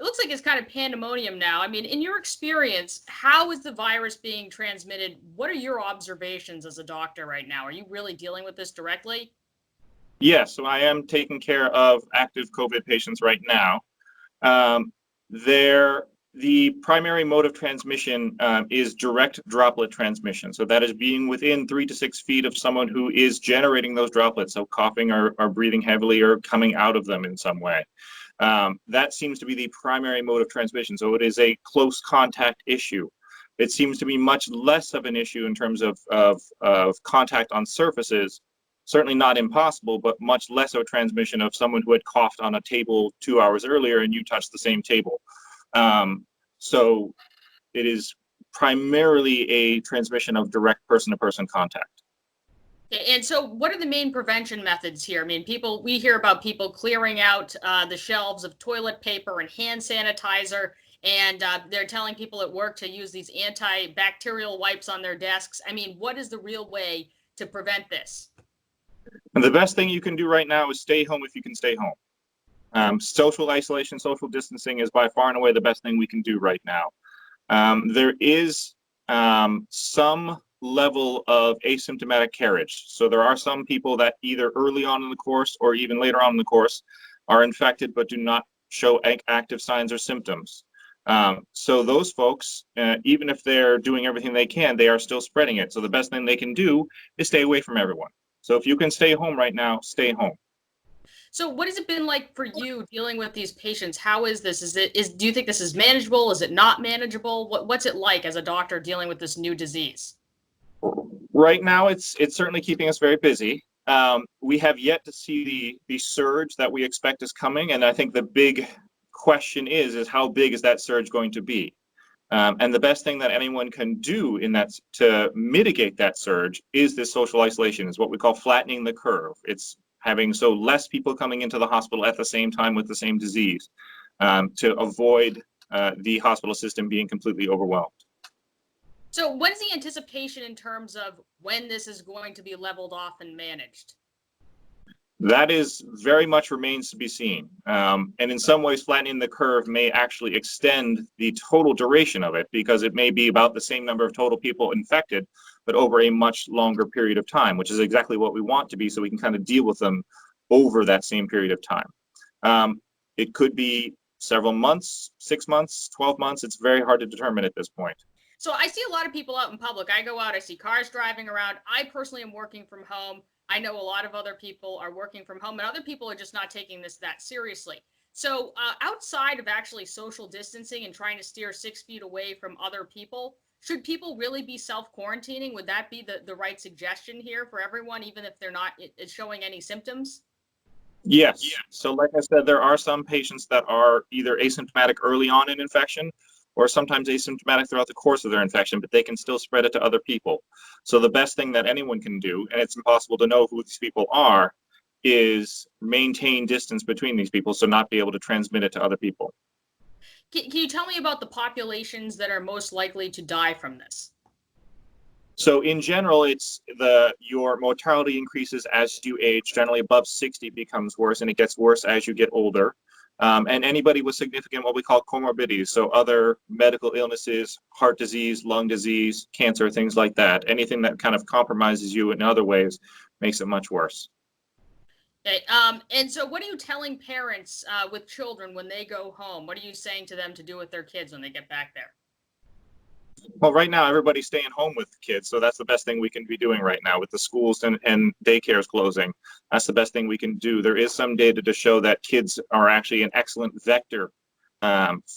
it looks like it's kind of pandemonium now. I mean, in your experience, how is the virus being transmitted? What are your observations as a doctor right now? Are you really dealing with this directly? Yes, so I am taking care of active COVID patients right now. Um, the primary mode of transmission is direct droplet transmission. So that is being within 3 to 6 feet of someone who is generating those droplets, so coughing or breathing heavily or coming out of them in some way. That seems to be the primary mode of transmission. So it is a close contact issue. It seems to be much less of an issue in terms of contact on surfaces. Certainly not impossible, but much less of a transmission of someone who had coughed on a table 2 hours earlier and you touched the same table. So it is primarily a transmission of direct person-to-person contact. And so what are the main prevention methods here? I mean, we hear about people clearing out the shelves of toilet paper and hand sanitizer, and they're telling people at work to use these antibacterial wipes on their desks. I mean, what is the real way to prevent this? And the best thing you can do right now is stay home if you can stay home. Social isolation, social distancing is by far and away the best thing we can do right now. There is some level of asymptomatic carriage. So there are some people that either early on in the course or even later on in the course are infected but do not show active signs or symptoms. So those folks, even if they're doing everything they can, they are still spreading it. So the best thing they can do is stay away from everyone. So if you can stay home right now, stay home. So what has it been like for you dealing with these patients? How is this? Do you think this is manageable? Is it not manageable? What's it like as a doctor dealing with this new disease? Right now, it's certainly keeping us very busy. We have yet to see the surge that we expect is coming, and I think the big question is how big is that surge going to be? And the best thing that anyone can do in that to mitigate that surge is this social isolation, is what we call flattening the curve. It's having so less people coming into the hospital at the same time with the same disease to avoid the hospital system being completely overwhelmed. So when's the anticipation in terms of when this is going to be leveled off and managed? That is very much remains to be seen. And in some ways, flattening the curve may actually extend the total duration of it because it may be about the same number of total people infected, but over a much longer period of time, which is exactly what we want to be so we can kind of deal with them over that same period of time. It could be several months, 6 months, 12 months. It's very hard to determine at this point. So I see a lot of people out in public. I go out, I see cars driving around. I personally am working from home. I know a lot of other people are working from home, and other people are just not taking this that seriously. So outside of actually social distancing and trying to steer 6 feet away from other people, should people really be self-quarantining? Would that be the right suggestion here for everyone, even if they're not showing any symptoms? Yes. So like I said, there are some patients that are either asymptomatic early on in infection or sometimes asymptomatic throughout the course of their infection, but they can still spread it to other people. So the best thing that anyone can do, and it's impossible to know who these people are, is maintain distance between these people, so not be able to transmit it to other people. Can you tell me about the populations that are most likely to die from this? So in general, it's your mortality increases as you age. Generally above 60 becomes worse, and it gets worse as you get older. And anybody with significant what we call comorbidities, so other medical illnesses, heart disease, lung disease, cancer, things like that, anything that kind of compromises you in other ways makes it much worse. Okay, and so what are you telling parents with children when they go home? What are you saying to them to do with their kids when they get back there? Well, right now, everybody's staying home with the kids, so that's the best thing we can be doing right now with the schools and daycares closing. That's the best thing we can do. There is some data to show that kids are actually an excellent vector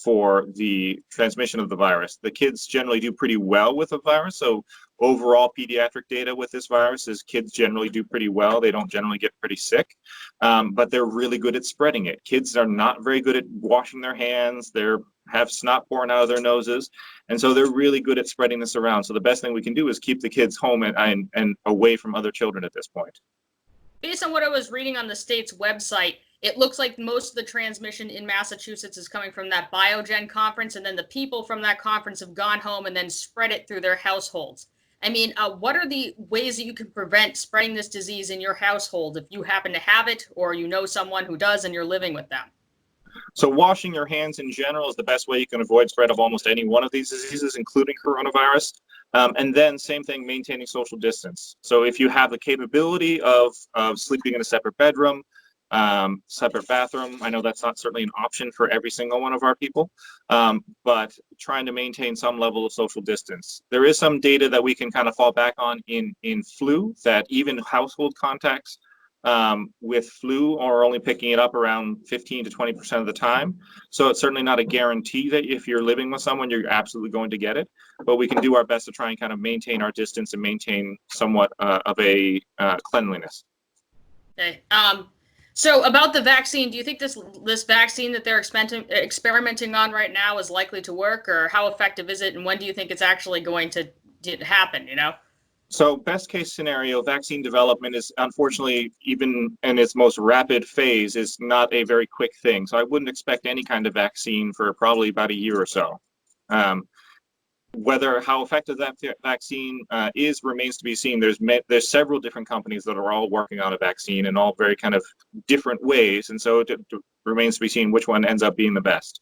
for the transmission of the virus. The kids generally do pretty well with the virus, so overall pediatric data with this virus is kids generally do pretty well. They don't generally get pretty sick, but they're really good at spreading it. Kids are not very good at washing their hands. They have snot pouring out of their noses, and so they're really good at spreading this around. So the best thing we can do is keep the kids home and away from other children at this point. Based on what I was reading on the state's website, it looks like most of the transmission in Massachusetts is coming from that Biogen conference, and then the people from that conference have gone home and then spread it through their households. I mean, what are the ways that you can prevent spreading this disease in your household if you happen to have it or you know someone who does and you're living with them? So washing your hands in general is the best way you can avoid spread of almost any one of these diseases, including coronavirus. And then same thing, maintaining social distance. So if you have the capability of sleeping in a separate bedroom, separate bathroom, I know that's not certainly an option for every single one of our people, but trying to maintain some level of social distance. There is some data that we can kind of fall back on in flu, that even household contacts with flu are only picking it up around 15 to 20% of the time. So it's certainly not a guarantee that if you're living with someone, you're absolutely going to get it. But we can do our best to try and kind of maintain our distance and maintain somewhat of a cleanliness. Okay. So about the vaccine, do you think this vaccine that they're experimenting on right now is likely to work, or how effective is it, and when do you think it's actually going to happen? So best case scenario, vaccine development is unfortunately, even in its most rapid phase, is not a very quick thing. So I wouldn't expect any kind of vaccine for probably about a year or so. How effective that vaccine is remains to be seen. There's several different companies that are all working on a vaccine in all very kind of different ways, and so it remains to be seen which one ends up being the best.